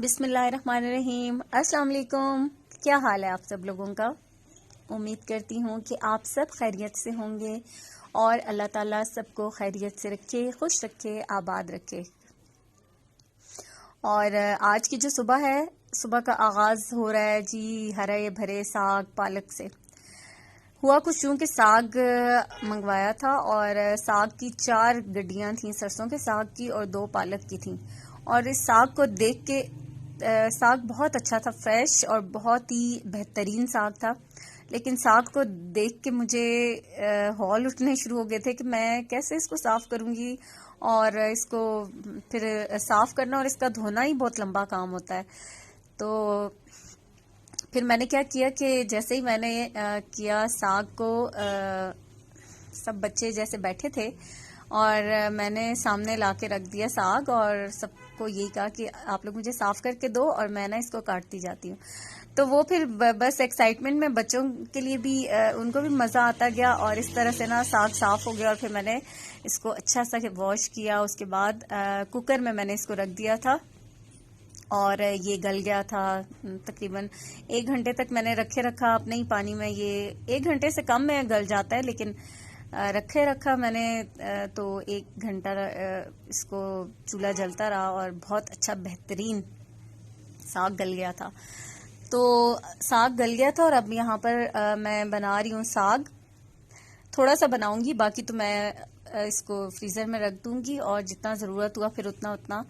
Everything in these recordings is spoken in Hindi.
बिस्मिल्लाहिर्रहमानिर्रहीम। अस्सलाम वालेकुम। क्या हाल है आप सब लोगों का? उम्मीद करती हूँ कि आप सब खैरियत से होंगे और अल्लाह ताला सबको खैरियत से रखे, खुश रखे, आबाद रखे। और आज की जो सुबह है, सुबह का आगाज हो रहा है जी हरे भरे साग पालक से। हुआ कुछ यूँ कि साग मंगवाया था और साग की 4 गड्डियाँ थीं, सरसों के साग की और 2 पालक की थीं। और इस साग को देख के साग बहुत अच्छा था, फ्रेश और बहुत ही बेहतरीन साग था। लेकिन साग को देख के मुझे हौल उठने शुरू हो गए थे कि मैं कैसे इसको साफ़ करूँगी और इसको फिर साफ़ करना और इसका धोना ही बहुत लंबा काम होता है। तो फिर मैंने क्या किया कि जैसे ही मैंने किया साग को, सब बच्चे जैसे बैठे थे और मैंने सामने ला के रख दिया साग और सबको यही कहा कि आप लोग मुझे साफ करके दो और मैं ना इसको काटती जाती हूँ। तो वो फिर बस एक्साइटमेंट में बच्चों के लिए भी उनको भी मज़ा आता गया और इस तरह से ना साग साफ हो गया। और फिर मैंने इसको अच्छा सा वॉश किया। उसके बाद कुकर में मैंने इसको रख दिया था और ये गल गया था। तकरीबन 1 घंटे तक मैंने रखा अपने ही पानी में। ये 1 घंटे से कम में गल जाता है, लेकिन रखा मैंने तो 1 घंटा इसको चूल्हा जलता रहा और बहुत अच्छा बेहतरीन साग गल गया था। तो साग गल गया था और अब यहाँ पर मैं बना रही हूँ साग। थोड़ा सा बनाऊंगी, बाकी तो मैं इसको फ्रीज़र में रख दूंगी और जितना ज़रूरत हुआ फिर उतना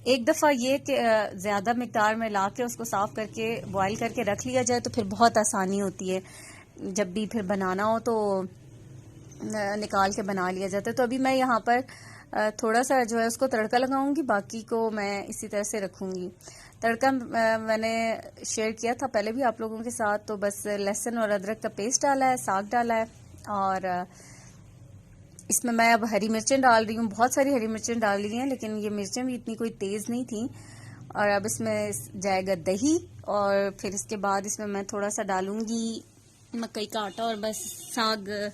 एक दफ़ा ये कि ज़्यादा मिक़दार में ला के उसको साफ़ करके बॉईल करके रख लिया जाए तो फिर बहुत आसानी होती है। जब भी फिर बनाना हो तो निकाल के बना लिया जाता है। तो अभी मैं यहाँ पर थोड़ा सा जो है उसको तड़का लगाऊंगी, बाकी को मैं इसी तरह से रखूंगी। तड़का मैंने शेयर किया था पहले भी आप लोगों के साथ। तो बस लहसुन और अदरक का पेस्ट डाला है, साग डाला है और इसमें मैं अब हरी मिर्चें डाल रही हूँ। बहुत सारी हरी मिर्चें डाल रही हैं, लेकिन ये मिर्चें भी इतनी कोई तेज़ नहीं थी। और अब इसमें जाएगा दही और फिर इसके बाद इसमें मैं थोड़ा सा डालूंगी मकई का आटा और बस साग,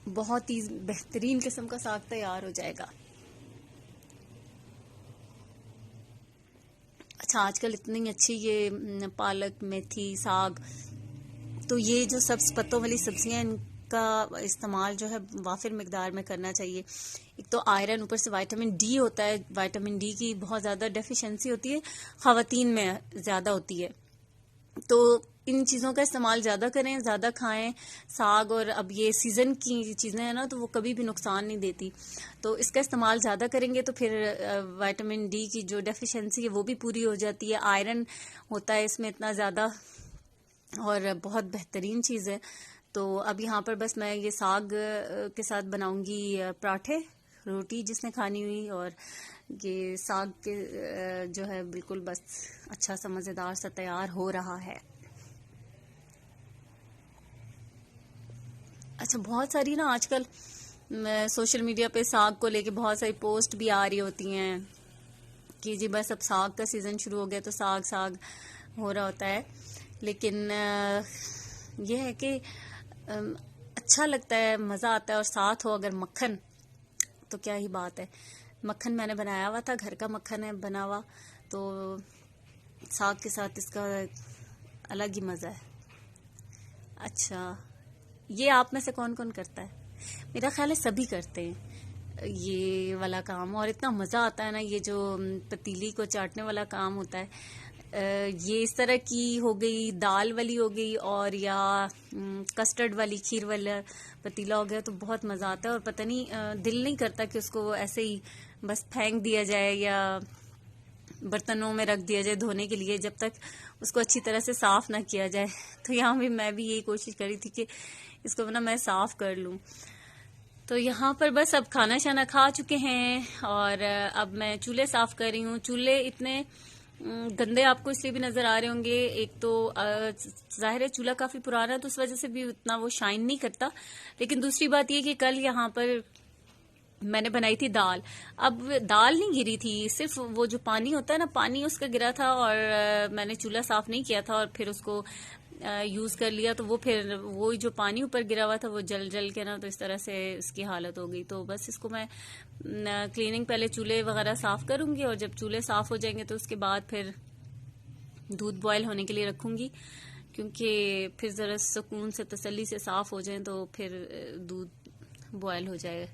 बहुत ही बेहतरीन किस्म का साग तैयार हो जाएगा। अच्छा, आजकल इतनी अच्छी ये पालक, मेथी, साग, तो ये जो सब्ज पत्तों वाली सब्जियां, इनका इस्तेमाल जो है वाफिर मिकदार में करना चाहिए। एक तो आयरन, ऊपर से विटामिन डी होता है। विटामिन डी की बहुत ज़्यादा डेफिशिएंसी होती है, ख़वातीन में ज़्यादा होती है। तो इन चीज़ों का इस्तेमाल ज़्यादा करें, ज़्यादा खाएं साग। और अब ये सीज़न की चीज़ें हैं ना, तो वो कभी भी नुकसान नहीं देती। तो इसका इस्तेमाल ज़्यादा करेंगे तो फिर विटामिन डी की जो डेफिशिएंसी है वो भी पूरी हो जाती है। आयरन होता है इसमें इतना ज़्यादा और बहुत बेहतरीन चीज़ है। तो अब यहाँ पर बस मैं ये साग के साथ बनाऊंगी पराठे, रोटी जिसने खानी हुई। और ये साग के जो है बिल्कुल बस अच्छा सा मज़ेदार सा तैयार हो रहा है। अच्छा, बहुत सारी ना आजकल सोशल मीडिया पे साग को लेके बहुत सारी पोस्ट भी आ रही होती हैं कि जी बस अब साग का सीज़न शुरू हो गया तो साग साग हो रहा होता है। लेकिन यह है कि अच्छा लगता है, मज़ा आता है। और साथ हो अगर मक्खन तो क्या ही बात है। मक्खन मैंने बनाया हुआ था, घर का मक्खन है बना हुआ, तो साग के साथ इसका अलग ही मज़ा है। अच्छा, ये आप में से कौन कौन करता है? मेरा ख्याल है सभी करते हैं ये वाला काम। और इतना मज़ा आता है ना, ये जो पतीली को चाटने वाला काम होता है। ये इस तरह की हो गई, दाल वाली हो गई और या कस्टर्ड वाली, खीर वाला पतीला हो गया तो बहुत मज़ा आता है। और पता नहीं दिल नहीं करता कि उसको ऐसे ही बस फेंक दिया जाए या बर्तनों में रख दिया जाए धोने के लिए, जब तक उसको अच्छी तरह से साफ़ ना किया जाए। तो यहाँ भी मैं भी यही कोशिश करी थी कि इसको ना मैं साफ़ कर लूँ। तो यहाँ पर बस अब खाना शाना खा चुके हैं और अब मैं चूल्हे साफ़ कर रही हूँ। चूल्हे इतने गंदे आपको इसलिए भी नज़र आ रहे होंगे, एक तो ज़ाहिर है चूल्हा काफ़ी पुराना है तो उस वजह से भी उतना वो शाइन नहीं करता। लेकिन दूसरी बात ये कि कल यहाँ पर मैंने बनाई थी दाल। अब दाल नहीं गिरी थी, सिर्फ वो जो पानी होता है ना, पानी उसका गिरा था और मैंने चूल्हा साफ नहीं किया था और फिर उसको यूज कर लिया तो वो फिर वो जो पानी ऊपर गिरा हुआ था वो जल जल के ना, तो इस तरह से इसकी हालत हो गई। तो बस इसको मैं क्लीनिंग, पहले चूल्हे वगैरह साफ करूंगी और जब चूल्हे साफ हो जाएंगे तो उसके बाद फिर दूध बॉयल होने के लिए रखूंगी, क्योंकि फिर जरा सुकून से तसल्ली से साफ हो जाए तो फिर दूध बॉयल हो जाए।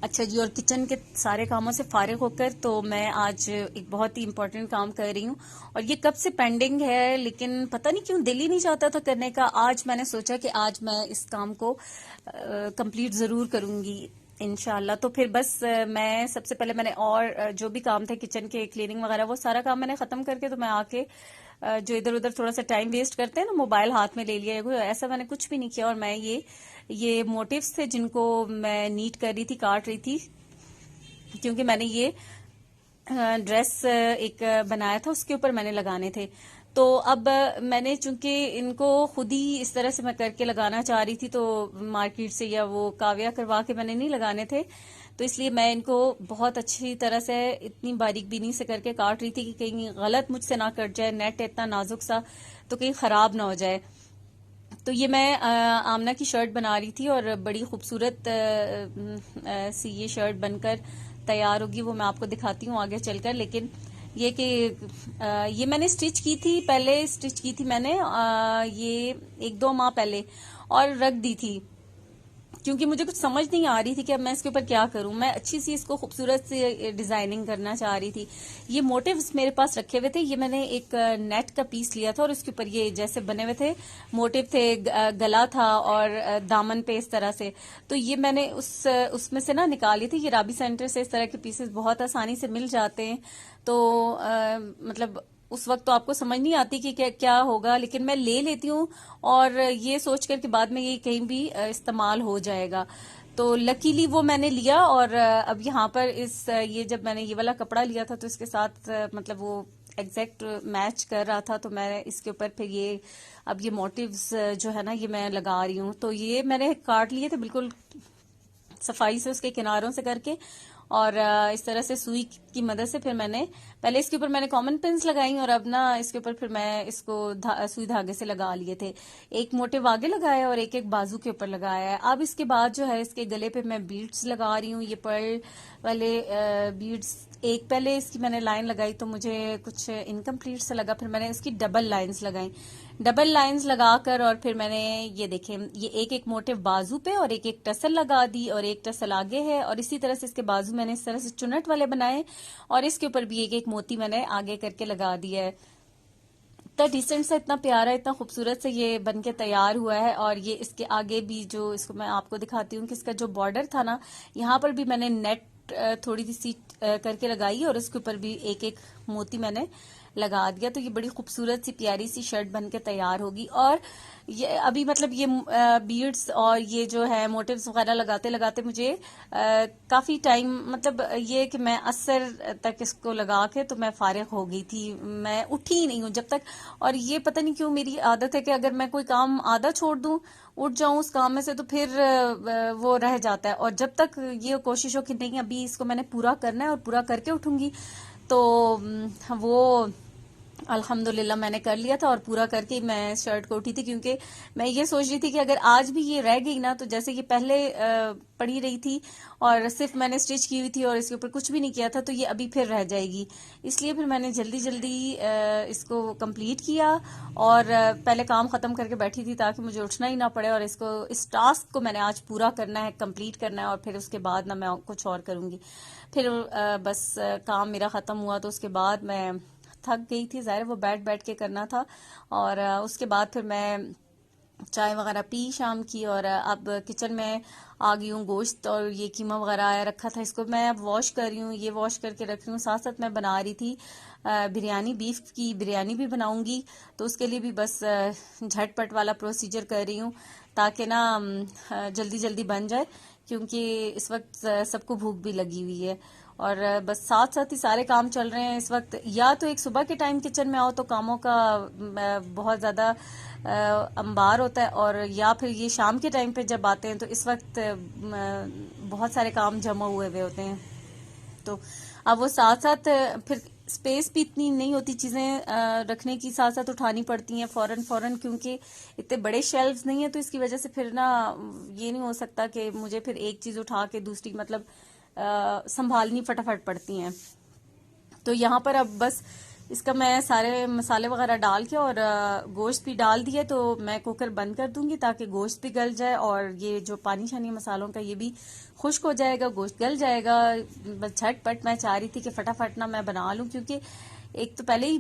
अच्छा जी, और किचन के सारे कामों से फारिग होकर तो मैं आज एक बहुत ही इम्पोर्टेंट काम कर रही हूँ, और ये कब से पेंडिंग है लेकिन पता नहीं क्यों दिल ही नहीं चाहता था करने का। आज मैंने सोचा कि आज मैं इस काम को कंप्लीट जरूर करूंगी इंशाल्लाह। तो फिर बस मैं सबसे पहले मैंने और जो भी काम थे किचन के, क्लीनिंग वगैरह, वो सारा काम मैंने खत्म करके तो मैं आके जो इधर उधर थोड़ा सा टाइम वेस्ट करते हैं ना, मोबाइल हाथ में ले लिया। ऐसा मैंने कुछ भी नहीं किया, और मैं ये मोटिव्स थे जिनको मैं नीट कर रही थी, काट रही थी, क्योंकि मैंने ये ड्रेस एक बनाया था, उसके ऊपर मैंने लगाने थे। तो अब मैंने चूंकि इनको खुद ही इस तरह से मैं करके लगाना चाह रही थी, तो मार्केट से या वो काव्या करवा के मैंने नहीं लगाने थे, तो इसलिए मैं इनको बहुत अच्छी तरह से इतनी बारीक बीनी से करके काट रही थी कि कहीं गलत मुझसे ना कट जाए। नेट इतना नाजुक सा तो कहीं खराब ना हो जाए। तो ये मैं आमना की शर्ट बना रही थी, और बड़ी खूबसूरत सी ये शर्ट बनकर तैयार होगी, वो मैं आपको दिखाती हूँ आगे चलकर। लेकिन ये कि ये मैंने स्टिच की थी, पहले स्टिच की थी मैंने ये 1-2 माह पहले, और रख दी थी, क्योंकि मुझे कुछ समझ नहीं आ रही थी कि अब मैं इसके ऊपर क्या करूं। मैं अच्छी सी इसको खूबसूरत सी डिजाइनिंग करना चाह रही थी। ये मोटिव्स मेरे पास रखे हुए थे, ये मैंने एक नेट का पीस लिया था और उसके ऊपर ये जैसे बने हुए थे मोटिव थे, गला था और दामन पे इस तरह से। तो ये मैंने उसमें से ना निकाली थी। ये राबी सेंटर से इस तरह के पीसेस बहुत आसानी से मिल जाते हैं। तो मतलब उस वक्त तो आपको समझ नहीं आती कि क्या होगा, लेकिन मैं ले लेती हूँ और ये सोच कर कि बाद में ये कहीं भी इस्तेमाल हो जाएगा। तो लकीली वो मैंने लिया, और अब यहाँ पर ये जब मैंने ये वाला कपड़ा लिया था तो इसके साथ मतलब वो एग्जैक्ट मैच कर रहा था, तो मैं इसके ऊपर फिर अब ये मोटिव्स जो है ना, ये मैं लगा रही हूँ। तो ये मैंने काट लिए थे बिल्कुल सफाई से उसके किनारों से करके, और इस तरह से सुई की मदद से फिर मैंने पहले इसके ऊपर मैंने कॉमन पिन्स लगाई और अब ना इसके ऊपर फिर मैं इसको सुई धागे से लगा लिए थे। एक मोटे वागे लगाए और एक एक बाजू के ऊपर लगाया है। अब इसके बाद जो है इसके गले पे मैं बीड्स लगा रही हूँ, ये पर्ल वाले बीड्स। एक पहले इसकी मैंने लाइन लगाई तो मुझे कुछ इनकम्प्लीट सा लगा, फिर मैंने इसकी डबल लाइंस लगाई। डबल लाइंस लगाकर और फिर मैंने ये देखें, ये एक एक मोटे बाजू पे और एक एक टसल लगा दी और एक टसल आगे है, और इसी तरह से इसके बाजू मैंने इस तरह से चुनट वाले बनाए और इसके ऊपर भी एक एक मोती मैंने आगे करके लगा दिया है। इतना डिसेंट सा, इतना प्यारा, इतना खूबसूरत से ये बनके तैयार हुआ है। और ये इसके आगे भी जो, इसको मैं आपको दिखाती हूँ कि इसका जो बॉर्डर था ना, यहाँ पर भी मैंने नेट थोड़ी सी करके लगाई और उसके ऊपर भी एक एक मोती मैंने लगा दिया। तो ये बड़ी खूबसूरत सी प्यारी सी शर्ट बनके तैयार होगी। और ये अभी मतलब ये बीड्स और ये जो है मोटिव्स वगैरह लगाते लगाते मुझे काफी टाइम, मतलब ये कि मैं असर तक इसको लगा के तो मैं फारिग हो गई थी, मैं उठी ही नहीं हूँ जब तक। और ये पता नहीं क्यों मेरी आदत है कि अगर मैं कोई काम आधा छोड़ दूं, उठ जाऊं उस काम में से, तो फिर वो रह जाता है। और जब तक ये कोशिश हो कि नहीं अभी इसको मैंने पूरा करना है और पूरा करके उठूंगी, तो वो अल्हम्दुलिल्लाह मैंने कर लिया था और पूरा करके मैं शर्ट को उठी थी। क्योंकि मैं ये सोच रही थी कि अगर आज भी ये रह गई ना, तो जैसे ये पहले पड़ी रही थी और सिर्फ मैंने स्टिच की हुई थी और इसके ऊपर कुछ भी नहीं किया था, तो ये अभी फिर रह जाएगी। इसलिए फिर मैंने जल्दी जल्दी इसको कंप्लीट किया और पहले काम खत्म करके बैठी थी ताकि मुझे उठना ही ना पड़े। और इसको, इस टास्क को मैंने आज पूरा करना है, कंप्लीट करना है, और फिर उसके बाद ना मैं कुछ और करूंगी। फिर बस काम मेरा खत्म हुआ तो उसके बाद मैं थक गई थी, ज़ाहिर वो बैठ बैठ के करना था। और उसके बाद फिर मैं चाय वगैरह पी शाम की, और अब किचन में आ गई हूँ। गोश्त और ये कीमा वगैरह आया रखा था, इसको मैं अब वॉश कर रही हूँ, ये वॉश करके रख रही हूँ। साथ साथ मैं बना रही थी बिरयानी, बीफ की बिरयानी भी बनाऊंगी, तो उसके लिए भी बस झटपट वाला प्रोसीजर कर रही हूँ ताकि ना जल्दी जल्दी बन जाए, क्योंकि इस वक्त सबको भूख भी लगी हुई है। और बस साथ साथ ही सारे काम चल रहे हैं इस वक्त। या तो एक सुबह के टाइम किचन में आओ तो कामों का बहुत ज़्यादा अंबार होता है, और या फिर ये शाम के टाइम पे जब आते हैं तो इस वक्त बहुत सारे काम जमा हुए हुए होते हैं। तो अब वो साथ साथ फिर स्पेस भी इतनी नहीं होती, चीज़ें रखने की साथ साथ उठानी पड़ती हैं फौरन फौरन, क्योंकि इतने बड़े शेल्व्स नहीं है। तो इसकी वजह से फिर ना ये नहीं हो सकता कि मुझे फिर एक चीज़ उठा के दूसरी मतलब संभालनी फटाफट पड़ती हैं। तो यहाँ पर अब बस इसका मैं सारे मसाले वगैरह डाल के और गोश्त भी डाल दिए, तो मैं कुकर बंद कर दूंगी ताकि गोश्त भी गल जाए और ये जो पानी शानी मसालों का ये भी खुश्क हो जाएगा, गोश्त गल जाएगा। बस झटपट मैं चाह रही थी कि फटाफट ना मैं बना लूं, क्योंकि एक तो पहले ही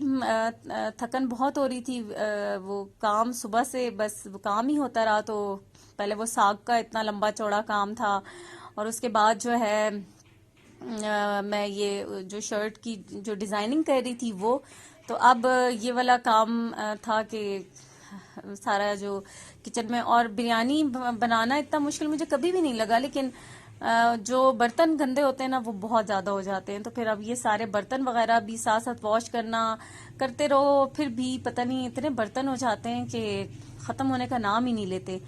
थकन बहुत हो रही थी, वो काम सुबह से बस वो काम ही होता रहा। तो पहले वो साग का इतना लंबा चौड़ा काम था, और उसके बाद जो है मैं ये जो शर्ट की जो डिजाइनिंग कर रही थी वो, तो अब ये वाला काम था कि सारा जो किचन में। और बिरयानी बनाना इतना मुश्किल मुझे कभी भी नहीं लगा, लेकिन जो बर्तन गंदे होते हैं ना वो बहुत ज्यादा हो जाते हैं। तो फिर अब ये सारे बर्तन वगैरह भी साथ साथ वॉश करना, करते रहो, फिर भी पता नहीं इतने बर्तन हो जाते हैं कि खत्म होने का नाम ही नहीं लेते।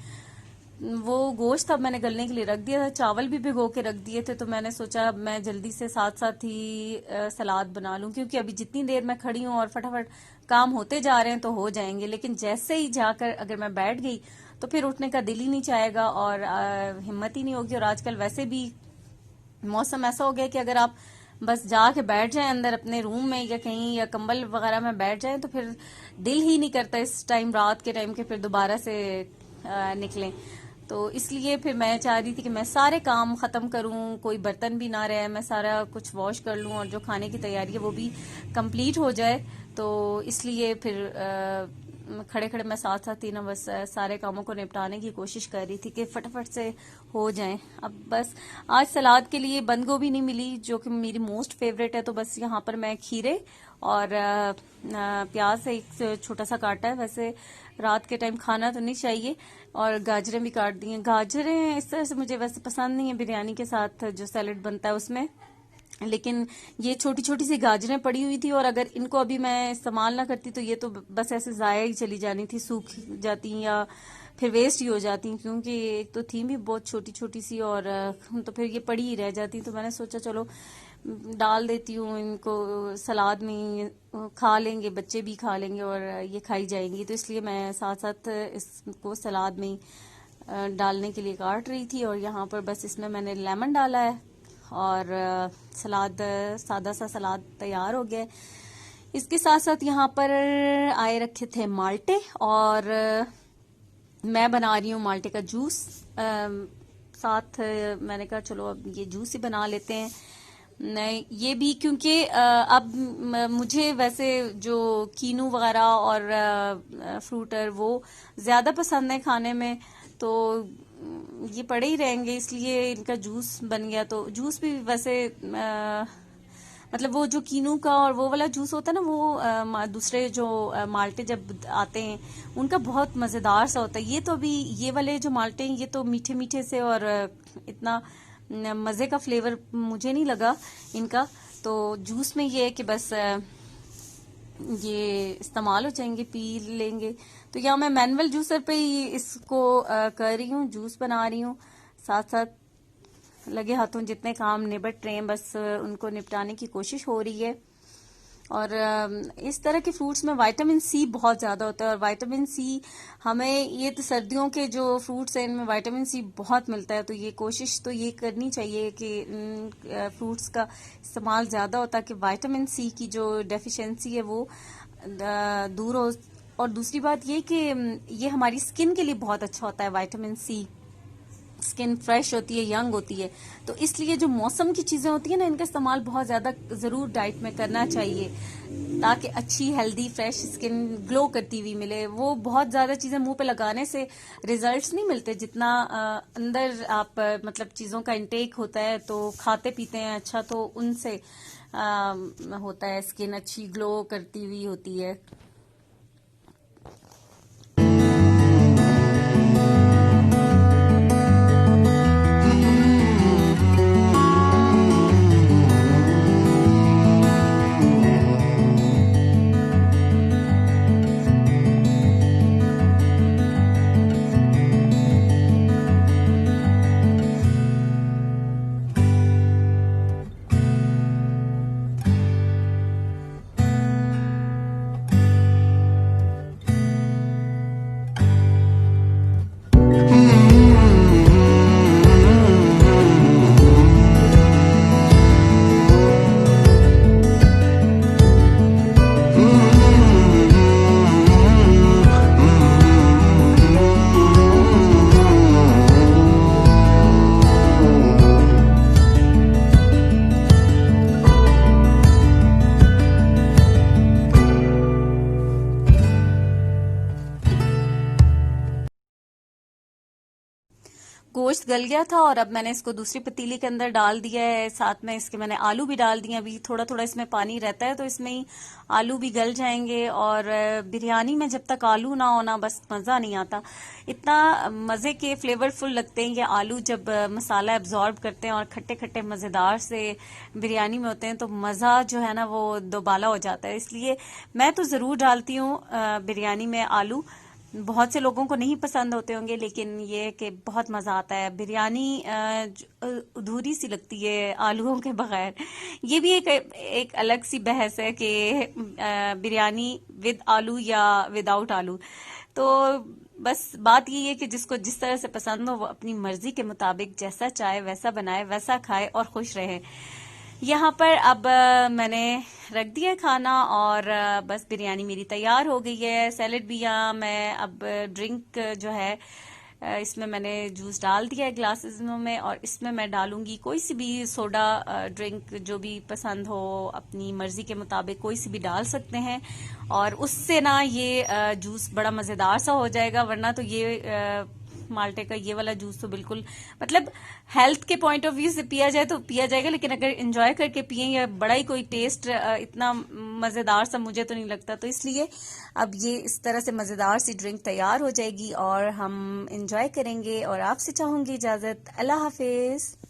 वो गोश्त अब मैंने गलने के लिए रख दिया था, चावल भी भिगो के रख दिए थे, तो मैंने सोचा मैं जल्दी से साथ साथ ही सलाद बना लूं, क्योंकि अभी जितनी देर मैं खड़ी हूं और फटाफट काम होते जा रहे हैं तो हो जाएंगे, लेकिन जैसे ही जाकर अगर मैं बैठ गई तो फिर उठने का दिल ही नहीं चाहेगा और हिम्मत ही नहीं होगी। और आजकल वैसे भी मौसम ऐसा हो गया कि अगर आप बस जाके बैठ जाएं अंदर अपने रूम में या कहीं या कंबल वगैरह में बैठ जाएं तो फिर दिल ही नहीं करता इस टाइम, रात के टाइम के फिर दोबारा से निकलें। तो इसलिए फिर मैं चाह रही थी कि मैं सारे काम खत्म करूं, कोई बर्तन भी ना रहे, मैं सारा कुछ वॉश कर लूं और जो खाने की तैयारी है वो भी कंप्लीट हो जाए। तो इसलिए फिर खड़े खड़े मैं साथ साथ ही ना बस सारे कामों को निपटाने की कोशिश कर रही थी कि फटाफट से हो जाएं। अब बस आज सलाद के लिए बंद गोभी नहीं मिली जो कि मेरी मोस्ट फेवरेट है, तो बस यहाँ पर मैं खीरे और प्याज एक छोटा सा काटा है, वैसे रात के टाइम खाना तो नहीं चाहिए, और गाजरें भी काट दी हैं। गाजरें इस तरह से मुझे वैसे पसंद नहीं है बिरयानी के साथ जो सैलेड बनता है उसमें, लेकिन ये छोटी छोटी सी गाजरें पड़ी हुई थी और अगर इनको अभी मैं इस्तेमाल ना करती तो ये तो बस ऐसे ज़ाया ही चली जानी थी, सूख जाती या फिर वेस्ट ही हो जाती, क्योंकि एक तो थी भी बहुत छोटी छोटी सी और तो फिर ये पड़ी ही रह जाती। तो मैंने सोचा चलो डाल देती हूँ इनको सलाद में, खा लेंगे, बच्चे भी खा लेंगे और ये खाई जाएंगी। तो इसलिए मैं साथ साथ इसको सलाद में डालने के लिए काट रही थी। और यहाँ पर बस इसमें मैंने लेमन डाला है और सलाद, सादा सा सलाद तैयार हो गया है। इसके साथ साथ यहाँ पर आए रखे थे माल्टे और मैं बना रही हूँ माल्टे का जूस। साथ मैंने कहा चलो अब ये जूस ही बना लेते हैं। नहीं ये भी क्योंकि अब मुझे वैसे जो कीनू वगैरह और फ्रूटर वो ज्यादा पसंद है खाने में, तो ये पड़े ही रहेंगे, इसलिए इनका जूस बन गया। तो जूस भी वैसे मतलब वो जो कीनू का और वो वाला जूस होता है ना, वो दूसरे जो माल्टे जब आते हैं उनका बहुत मजेदार सा होता है। ये तो अभी ये वाले जो माल्टे हैं ये तो मीठे मीठे से और इतना मजे का फ्लेवर मुझे नहीं लगा इनका। तो जूस में ये है कि बस ये इस्तेमाल हो जाएंगे, पी लेंगे। तो यहाँ मैं मैनुअल जूसर पे ही इसको कर रही हूँ, जूस बना रही हूँ। साथ साथ लगे हाथों जितने काम निपट रहे हैं बस उनको निपटाने की कोशिश हो रही है। और इस तरह के फ्रूट्स में विटामिन सी बहुत ज्यादा होता है और विटामिन सी हमें, ये तो सर्दियों के जो फ्रूट्स हैं इनमें विटामिन सी बहुत मिलता है। तो ये कोशिश तो ये करनी चाहिए कि फ्रूट्स का इस्तेमाल ज्यादा हो ताकि विटामिन सी की जो डेफिशिएंसी है वो दूर हो। और दूसरी बात ये कि ये हमारी स्किन के लिए बहुत अच्छा होता है विटामिन सी। स्किन फ्रेश होती है, यंग होती है। तो इसलिए जो मौसम की चीजें होती है ना, इनका इस्तेमाल बहुत ज्यादा जरूर डाइट में करना चाहिए ताकि अच्छी हेल्दी फ्रेश स्किन ग्लो करती हुई मिले। वो बहुत ज्यादा चीजें मुंह पे लगाने से रिजल्ट्स नहीं मिलते, जितना अंदर आप मतलब चीजों का इंटेक होता है तो खाते पीते हैं अच्छा, तो उनसे होता है स्किन अच्छी ग्लो करती हुई होती है। गोश्त गल गया था और अब मैंने इसको दूसरी पतीली के अंदर डाल दिया है। साथ में इसके मैंने आलू भी डाल दिए। अभी थोड़ा थोड़ा इसमें पानी रहता है तो इसमें ही आलू भी गल जाएंगे। और बिरयानी में जब तक आलू ना होना बस मजा नहीं आता। इतना मजे के फ्लेवरफुल लगते हैं ये आलू जब मसाला एब्जॉर्ब करते हैं और खट्टे खट्टे मजेदार से बिरयानी में होते हैं, तो मजा जो है ना वो दोबाला हो जाता है। इसलिए मैं तो जरूर डालती हूँ बिरयानी में आलू। बहुत से लोगों को नहीं पसंद होते होंगे, लेकिन ये कि बहुत मजा आता है। बिरयानी अधूरी सी लगती है आलूओं के बगैर। ये भी एक अलग सी बहस है कि बिरयानी विद आलू या विदाउट आलू। तो बस बात यही है कि जिसको जिस तरह से पसंद हो वो अपनी मर्जी के मुताबिक जैसा चाहे वैसा बनाए, वैसा खाए और खुश रहे। यहाँ पर अब मैंने रख दिया खाना और बस बिरयानी मेरी तैयार हो गई है। सैलेड भी यहाँ मैं अब ड्रिंक जो है इसमें मैंने जूस डाल दिया है ग्लासेस में, और इसमें मैं डालूंगी कोई सी भी सोडा ड्रिंक जो भी पसंद हो, अपनी मर्जी के मुताबिक कोई सी भी डाल सकते हैं। और उससे ना ये जूस बड़ा मजेदार सा हो जाएगा। वरना तो ये माल्टे का ये वाला जूस तो बिल्कुल मतलब हेल्थ के पॉइंट ऑफ व्यू से पिया जाए तो पिया जाएगा, लेकिन अगर एंजॉय करके पिए या बड़ा ही कोई टेस्ट इतना मजेदार सा मुझे तो नहीं लगता। तो इसलिए अब ये इस तरह से मजेदार सी ड्रिंक तैयार हो जाएगी और हम एंजॉय करेंगे। और आपसे चाहूंगी इजाजत। अल्लाह हाफिज।